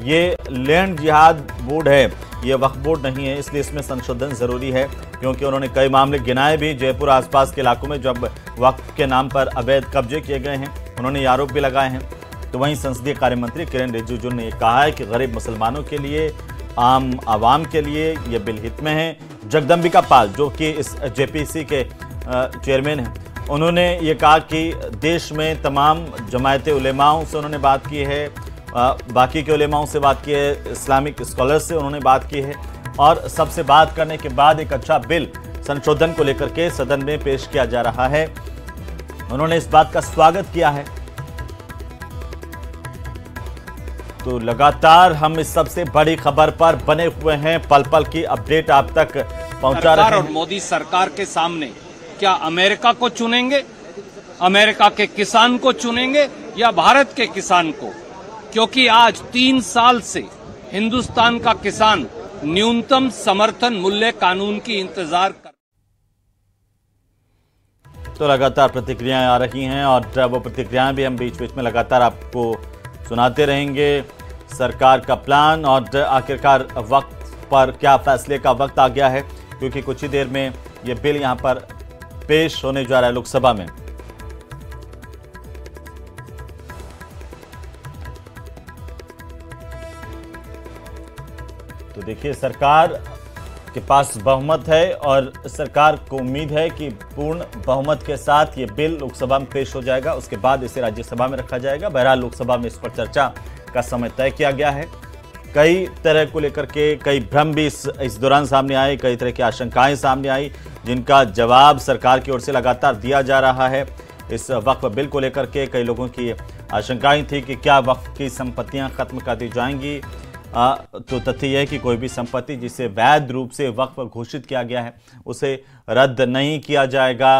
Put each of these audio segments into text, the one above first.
ये लैंड जिहाद बोर्ड है, ये वक्फ बोर्ड नहीं है, इसलिए इसमें संशोधन जरूरी है। क्योंकि उन्होंने कई मामले गिनाए भी जयपुर आसपास के इलाकों में जब वक्फ के नाम पर अवैध कब्जे किए गए हैं, उन्होंने ये आरोप भी लगाए हैं। तो वहीं संसदीय कार्य मंत्री किरेन रिजिजू ने कहा है कि गरीब मुसलमानों के लिए, आम आवाम के लिए ये बिल हित में है। जगदम्बिका पाल जो कि इस जेपीसी के चेयरमैन हैं, उन्होंने ये कहा कि देश में तमाम जमायत उलेमाओं से उन्होंने बात की है, बाकी के उलेमाओं से बात की है, इस्लामिक स्कॉलर्स से उन्होंने बात की है और सबसे बात करने के बाद एक अच्छा बिल संशोधन को लेकर के सदन में पेश किया जा रहा है। उन्होंने इस बात का स्वागत किया है। तो लगातार हम इस सबसे बड़ी खबर पर बने हुए हैं, पल पल की अपडेट आप तक पहुंचा रहे हैं। और मोदी सरकार के सामने क्या अमेरिका को चुनेंगे, अमेरिका के किसान को चुनेंगे या भारत के किसान को? क्योंकि आज 3 साल से हिंदुस्तान का किसान न्यूनतम समर्थन मूल्य कानून की इंतजार कर। तो लगातार प्रतिक्रियाएं आ रही हैं और वो प्रतिक्रियाएं भी हम बीच बीच में लगातार आपको सुनाते रहेंगे। सरकार का प्लान और आखिरकार वक्त पर क्या फैसले का वक्त आ गया है, क्योंकि कुछ ही देर में ये बिल यहां पर पेश होने जा रहा है लोकसभा में। तो देखिए, सरकार के पास बहुमत है और सरकार को उम्मीद है कि पूर्ण बहुमत के साथ ये बिल लोकसभा में पेश हो जाएगा। उसके बाद इसे राज्यसभा में रखा जाएगा। बहरहाल लोकसभा में इस पर चर्चा का समय तय किया गया है। कई तरह को लेकर के कई भ्रम भी इस दौरान सामने आए, कई तरह की आशंकाएं सामने आई, जिनका जवाब सरकार की ओर से लगातार दिया जा रहा है। इस वक्फ बिल को लेकर के कई लोगों की आशंकाएं थी कि क्या वक्फ की संपत्तियां खत्म कर दी जाएंगी। तो तथ्य यह है कि कोई भी संपत्ति जिसे वैध रूप से वक्फ घोषित किया गया है उसे रद्द नहीं किया जाएगा।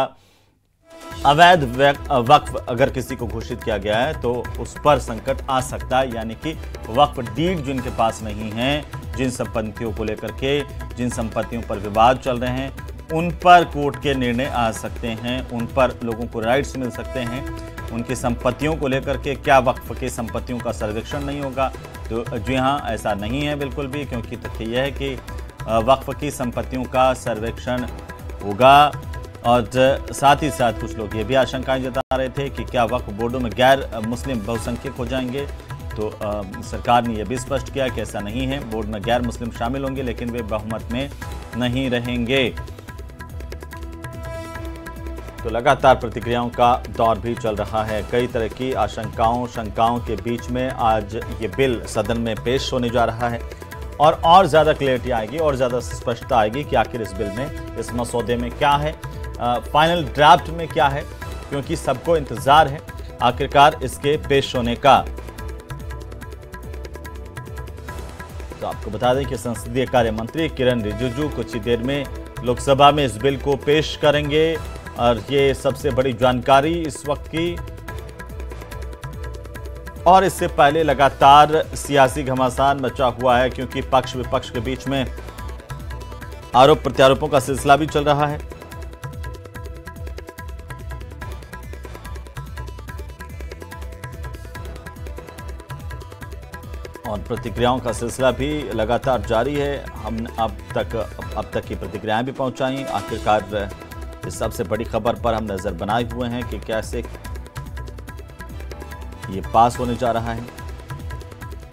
अवैध वक्फ अगर किसी को घोषित किया गया है तो उस पर संकट आ सकता है, यानी कि वक्फ डीड जिनके पास नहीं है, जिन संपत्तियों को लेकर के, जिन संपत्तियों पर विवाद चल रहे हैं, उन पर कोर्ट के निर्णय आ सकते हैं, उन पर लोगों को राइट्स मिल सकते हैं। उनकी संपत्तियों को लेकर के क्या वक्फ की संपत्तियों का सर्वेक्षण नहीं होगा? तो जी हाँ, ऐसा नहीं है बिल्कुल भी, क्योंकि तथ्य यह है कि वक्फ की संपत्तियों का सर्वेक्षण होगा। और साथ ही साथ कुछ लोग ये भी आशंकाएं जता रहे थे कि क्या वक्फ बोर्डों में गैर मुस्लिम बहुसंख्यक हो जाएंगे। तो सरकार ने यह भी स्पष्ट किया कि ऐसा नहीं है, बोर्ड में गैर मुस्लिम शामिल होंगे लेकिन वे बहुमत में नहीं रहेंगे। तो लगातार प्रतिक्रियाओं का दौर भी चल रहा है। कई तरह की आशंकाओं शंकाओं के बीच में आज ये बिल सदन में पेश होने जा रहा है और ज़्यादा क्लियरिटी आएगी और ज़्यादा स्पष्टता आएगी कि आखिर इस बिल में, इस मसौदे में क्या है, फाइनल ड्राफ्ट में क्या है, क्योंकि सबको इंतजार है आखिरकार इसके पेश होने का। तो आपको बता दें कि संसदीय कार्य मंत्री किरेन रिजिजू कुछ ही देर में लोकसभा में इस बिल को पेश करेंगे और ये सबसे बड़ी जानकारी इस वक्त की। और इससे पहले लगातार सियासी घमासान मचा हुआ है, क्योंकि पक्ष विपक्ष के बीच में आरोप प्रत्यारोपों का सिलसिला भी चल रहा है। और प्रतिक्रियाओं का सिलसिला भी लगातार जारी है। हम अब तक की प्रतिक्रियाएं भी पहुंचाई। आखिरकार इस सबसे बड़ी खबर पर हम नजर बनाए हुए हैं कि कैसे ये पास होने जा रहा है।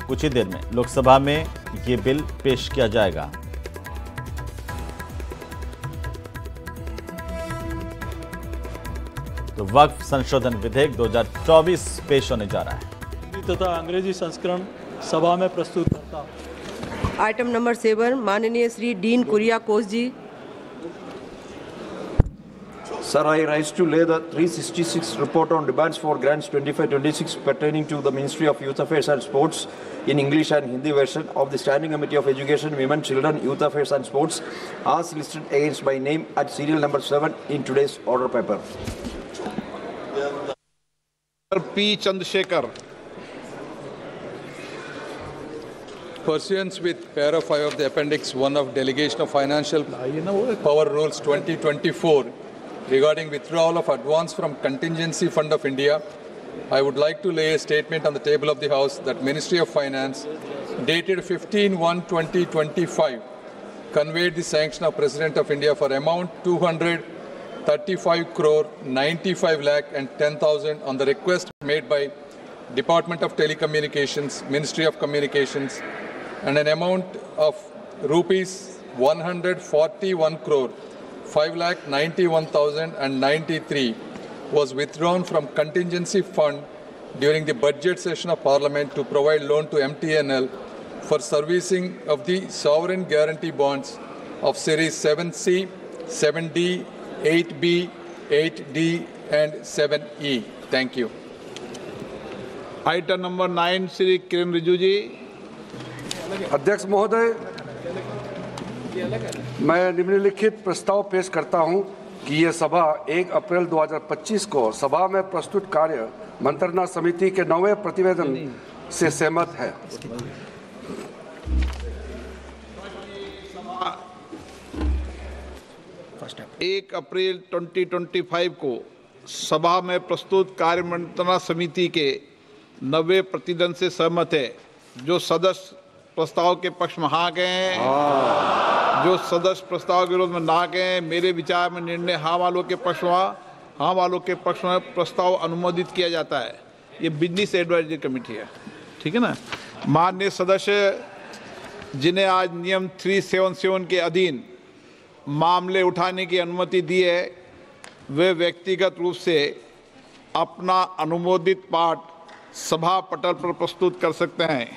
कुछ ही देर में लोकसभा में ये बिल पेश किया जाएगा। तो वक्फ संशोधन विधेयक 2024 पेश होने जा रहा है तथा अंग्रेजी संस्करण सभा में प्रस्तुत करता। आइटम नंबर 7 माननीय Shri Dean Kuriakose ji. Sir, I rise to lay the 366 report on demands for grants 25-26 pertaining to the Ministry of Youth Affairs and Sports in English and Hindi version of the Standing Committee of Education, Women, Children, Youth Affairs and Sports as listed against my name at serial number 7 in today's order paper. P. Chandrasekhar. Pursuant with para 5 of the Appendix 1 of Delegation of Financial Power Rules 2024 regarding withdrawal of advance from Contingency Fund of India I would like to lay a statement on the table of the House that Ministry of Finance, dated 15/1/2025, conveyed the sanction of President of India for amount 235 crore 95 lakh and 10,000 on the request made by Department of Telecommunications, Ministry of Communications, and an amount of rupees 141 crore 5 lakh 91,093 was withdrawn from contingency fund during the budget session of Parliament to provide loan to MTNL for servicing of the sovereign guarantee bonds of Series 7C, 7D, 8B, 8D and 7E. Thank you. Item number 9, Shri Kiren Rijiju ji. अध्यक्ष महोदय, मैं निम्नलिखित प्रस्ताव पेश करता हूं कि यह सभा 1 अप्रैल 2025 को सभा में प्रस्तुत कार्य मंत्रणा समिति के 9वें प्रतिवेदन से सहमत है। 1 अप्रैल 2025 को सभा में प्रस्तुत कार्य मंत्रणा समिति के 9वें प्रतिवेदन से सहमत है। जो सदस्य प्रस्ताव के पक्ष में हाँ गए हैं, जो सदस्य प्रस्ताव के विरोध में ना गए, मेरे विचार में निर्णय हाँ वालों के पक्ष में, हाँ वालों के पक्ष में प्रस्ताव अनुमोदित किया जाता है। ये बिजनेस एडवाइजरी कमेटी है, ठीक है ना। माननीय सदस्य जिन्हें आज नियम 377 के अधीन मामले उठाने की अनुमति दी है, वे व्यक्तिगत रूप से अपना अनुमोदित पाठ सभा पटल पर प्रस्तुत कर सकते हैं।